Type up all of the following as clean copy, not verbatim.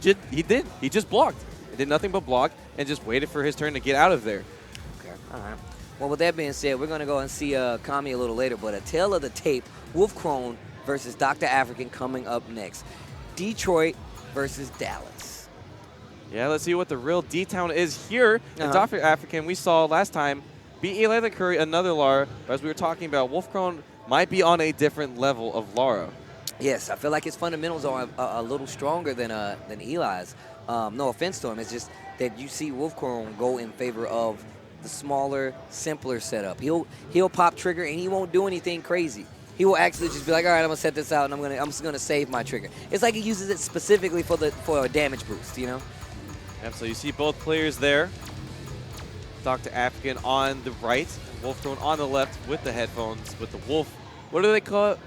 He did. He just blocked. He did nothing but block and just waited for his turn to get out of there. Okay, all right. Well, with that being said, we're going to go and see Kami a little later, but a tale of the tape, Wolfkrone versus Dr. Afrikan coming up next. Detroit versus Dallas. Yeah, let's see what the real D-Town is here. And Dr. Afrikan, we saw last time, beat Eli the Curry, another Lara. But as we were talking about, Wolfkrone might be on a different level of Lara. Yes, I feel like his fundamentals are a little stronger than Eli's. No offense to him, it's just that you see Wolfkrone go in favor of the smaller, simpler setup. He'll pop trigger and he won't do anything crazy. He will actually just be like, all right, I'm gonna set this out and I'm just gonna save my trigger. It's like he uses it specifically for a damage boost, you know? Yep, so you see both players there. Dr. Afrikan on the right, Wolfkrone on the left with the headphones, with the wolf. What do they call it?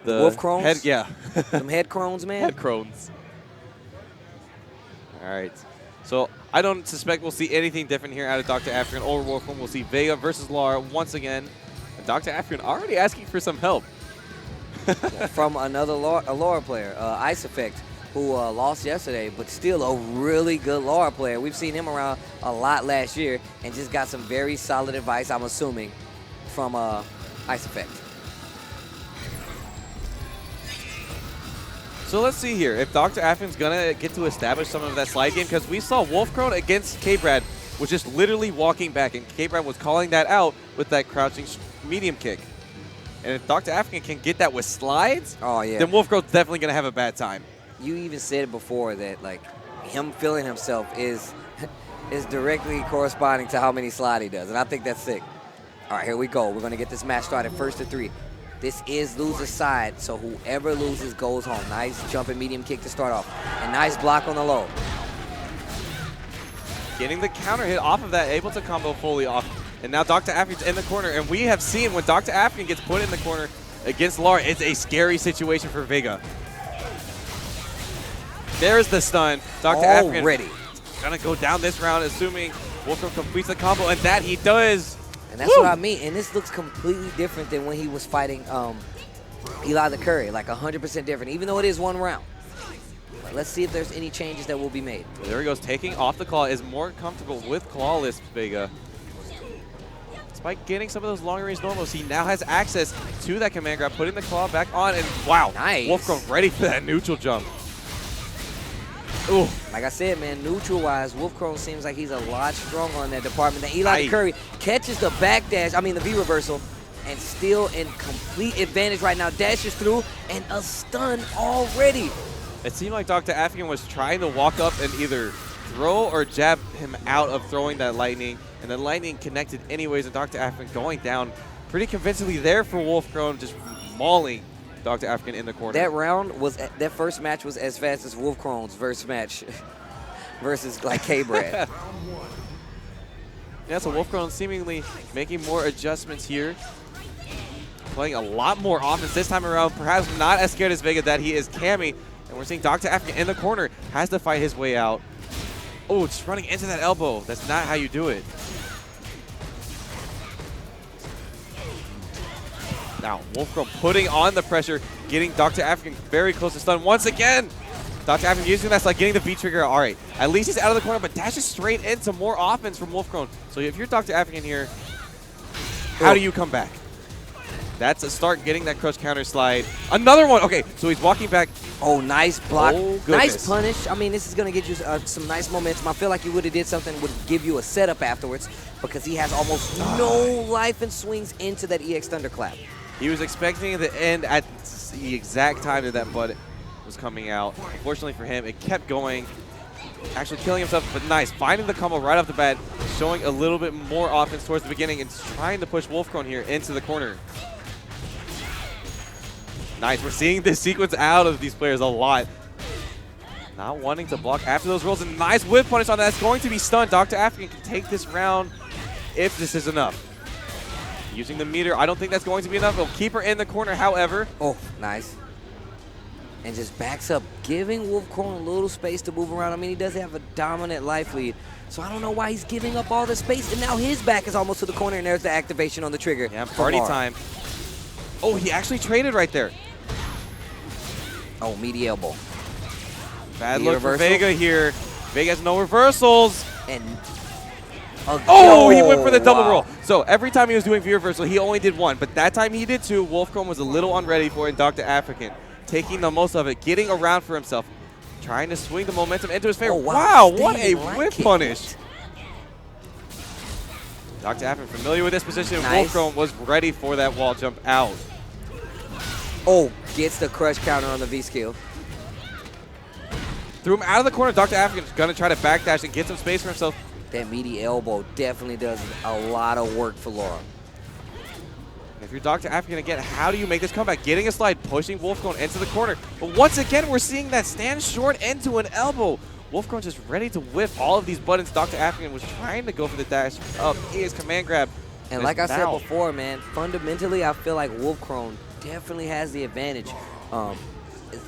The wolf crones? Yeah. Some head crones, man? Head crones. All right. So I don't suspect we'll see anything different here out of Dr. Afrikan or Wolfkrone. We'll see Vega versus Lara once again. And Dr. Afrikan already asking for some help. From another Lara player, Ice Effect, who lost yesterday, but still a really good Lara player. We've seen him around a lot last year and just got some very solid advice, I'm assuming, from Ice Effect. So let's see here if Dr. Afrikan's going to get to establish some of that slide game, because we saw Wolfkrone against K-Brad was just literally walking back, and K-Brad was calling that out with that crouching medium kick. And if Dr. Afrikan can get that with slides, then Wolfkrone's definitely going to have a bad time. You even said it before that like him feeling himself is directly corresponding to how many slide he does, and I think that's sick. All right, here we go. We're going to get this match started first to 3. This is loser's side, so whoever loses goes home. Nice jumping medium kick to start off. And nice block on the low. Getting the counter hit off of that, able to combo fully off. And now Dr. Afrikan's in the corner, and we have seen when Dr. Afrikan gets put in the corner against Lara, it's a scary situation for Vega. There's the stun. Dr. Afrikan gonna go down this round, assuming Wolfkrone completes the combo, and that he does. And that's what I mean. And this looks completely different than when he was fighting Eli the Curry, like 100% different, even though it is one round. But let's see if there's any changes that will be made. There he goes, taking off the claw, is more comfortable with clawless Vega. Despite getting some of those long range normals, he now has access to that command grab, putting the claw back on, and wow, nice. Wolfkrone ready for that neutral jump. Ooh. Like I said, man, neutral-wise, Wolfkrone seems like he's a lot stronger in that department. Then Eli the Curry catches the back dash, I mean the V-reversal, and still in complete advantage right now. Dashes through, and a stun already. It seemed like Dr. Afrikan was trying to walk up and either throw or jab him out of throwing that lightning, and the lightning connected anyways, and Dr. Afrikan going down pretty convincingly there for Wolfkrone, just mauling Dr. Afrikan in the corner. That first match was as fast as Wolfkrone's first match versus like K-Brad. Yeah, so Wolfkrone seemingly making more adjustments here. Playing a lot more offense this time around. Perhaps not as scared as Vega that he is Cammy. And we're seeing Dr. Afrikan in the corner. Has to fight his way out. Oh, just running into that elbow. That's not how you do it. Now, Wolfkrone putting on the pressure, getting Dr. Afrikan very close to stun once again. Dr. Afrikan using that slide, getting the V-trigger. All right, at least he's out of the corner, but dashes straight into more offense from Wolfkrone. So if you're Dr. Afrikan here, how do you come back? That's a start, getting that crush counter slide. Another one. Okay, so he's walking back. Oh, nice block. Oh, nice punish. I mean, this is going to get you some nice momentum. I feel like you would have did something would give you a setup afterwards, because he has almost no life and swings into that EX Thunderclap. He was expecting the end at the exact time that that butt was coming out. Unfortunately for him, it kept going, actually killing himself, but nice. Finding the combo right off the bat, showing a little bit more offense towards the beginning, and trying to push Wolfkrone here into the corner. Nice. We're seeing this sequence out of these players a lot. Not wanting to block after those rolls. And nice whip punish on that. It's going to be stunned. Dr. Afrikan can take this round if this is enough. Using the meter. I don't think that's going to be enough. He'll keep her in the corner, however. Oh, nice. And just backs up, giving Wolfkrone a little space to move around. I mean, he does have a dominant life lead, so I don't know why he's giving up all the space. And now his back is almost to the corner, and there's the activation on the trigger. Yeah, party time. Oh, he actually traded right there. Oh, meaty elbow. Bad look for Vega here. Vega has no reversals. And he went for the double roll. So every time he was doing V-reversal, he only did one. But that time he did two. Wolfkrone was a little unready for it. And Docta Afrikan taking the most of it, getting around for himself, trying to swing the momentum into his favor. Wow, what a whip punish. Docta Afrikan familiar with this position. Nice. Wolfkrone was ready for that wall jump out. Oh, gets the crush counter on the V-skill. Threw him out of the corner. Docta Afrikan's going to try to backdash and get some space for himself. That meaty elbow definitely does a lot of work for Laura. If you're Docta Afrikan again, how do you make this comeback? Getting a slide, pushing Wolfkrone into the corner. But once again, we're seeing that stand short into an elbow. Wolfkrone just ready to whip all of these buttons. Docta Afrikan was trying to go for the dash up. He is command grab. And like I said before, man, fundamentally, I feel like Wolfkrone definitely has the advantage.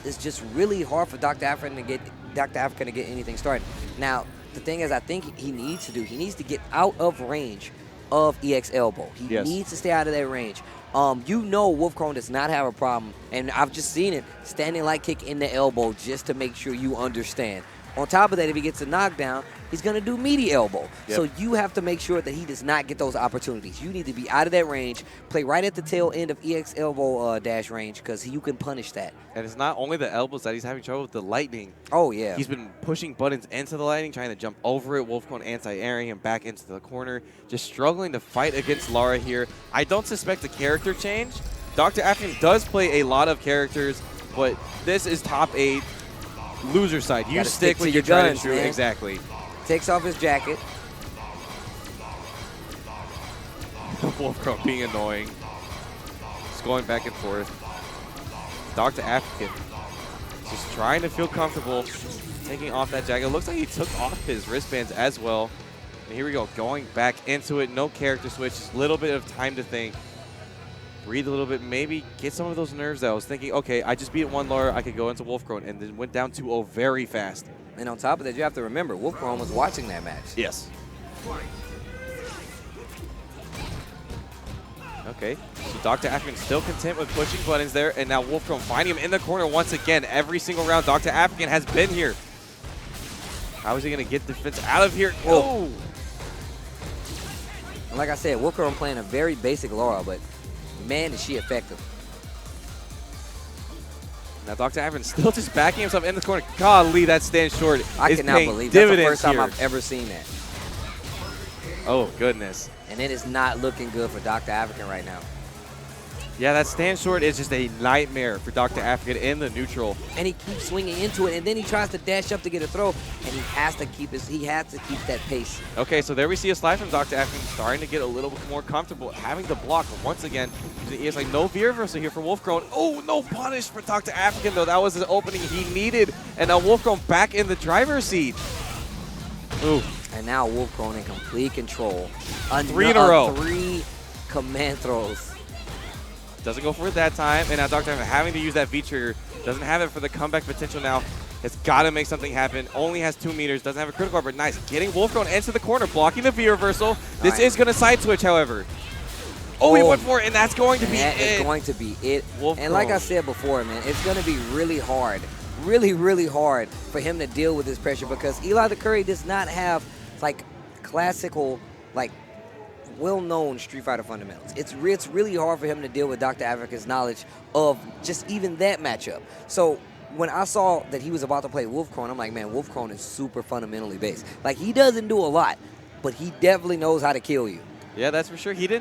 It's just really hard for Docta Afrikan to get anything started. Now, the thing is, I think he needs to get out of range of EX elbow. He needs to stay out of that range. You know Wolfkrone does not have a problem, and I've just seen it, standing light kick in the elbow just to make sure you understand. On top of that, if he gets a knockdown, he's going to do meaty elbow. Yep. So you have to make sure that he does not get those opportunities. You need to be out of that range, play right at the tail end of EX elbow dash range, because you can punish that. And it's not only the elbows that he's having trouble with, the lightning. Oh, yeah. He's been pushing buttons into the lightning, trying to jump over it. Wolfkrone anti-airing him back into the corner. Just struggling to fight against Lara here. I don't suspect a character change. Docta Afrikan does play a lot of characters, but this is top 8. Loser side. You stick with your guns, true. Exactly. Takes off his jacket. Wolfkrone being annoying. Just going back and forth. Docta Afrikan just trying to feel comfortable taking off that jacket. It looks like he took off his wristbands as well. And here we go, going back into it. No character switch. Just a little bit of time to think. Breathe a little bit, maybe get some of those nerves out. I was thinking, okay, I just beat one Lara, I could go into Wolfkrone, and then went down 2-0 very fast. And on top of that, you have to remember, Wolfkrone was watching that match. Yes. Okay, so Docta Afrikan still content with pushing buttons there, and now Wolfkrone finding him in the corner once again. Every single round, Docta Afrikan has been here. How is he going to get defense out of here? Oh! And like I said, Wolfkrone playing a very basic Lara, but man, is she effective. Now Docta Afrikan still just backing himself in the corner. Golly, that stand short I is cannot paying believe that's the dividends first time here. I've ever seen that. Oh, goodness. And it is not looking good for Docta Afrikan right now. Yeah, that stand short is just a nightmare for Docta Afrikan in the neutral. And he keeps swinging into it, and then he tries to dash up to get a throw, and he has to keep that pace. Okay, so there we see a slide from Docta Afrikan starting to get a little bit more comfortable, having to block once again. It's like no V-reversal here for Wolfkrone. Oh, no punish for Docta Afrikan, though. That was the opening he needed. And now Wolfkrone back in the driver's seat. Ooh. And now Wolfkrone in complete control. 3 in a row. 3 command throws. Doesn't go for it that time, and now Docta Afrikan having to use that V-trigger. Doesn't have it for the comeback potential now. Has got to make something happen. Only has 2 meters. Doesn't have a critical, but nice. Getting Wolfkrone into the corner, blocking the V-reversal. This is going to side switch, however. Oh, he went for it, and that's going to be it. That is going to be it. Wolfkrone. And like I said before, man, it's going to be really hard, really hard for him to deal with this pressure, because Eli the Curry does not have, like, classical, like, well-known Street Fighter fundamentals. It's really hard for him to deal with Docta Afrikan's knowledge of just even that matchup. So when I saw that he was about to play Wolfkrone, I'm like, man, Wolfkrone is super fundamentally based. Like, he doesn't do a lot, but he definitely knows how to kill you. Yeah, that's for sure. He didn't do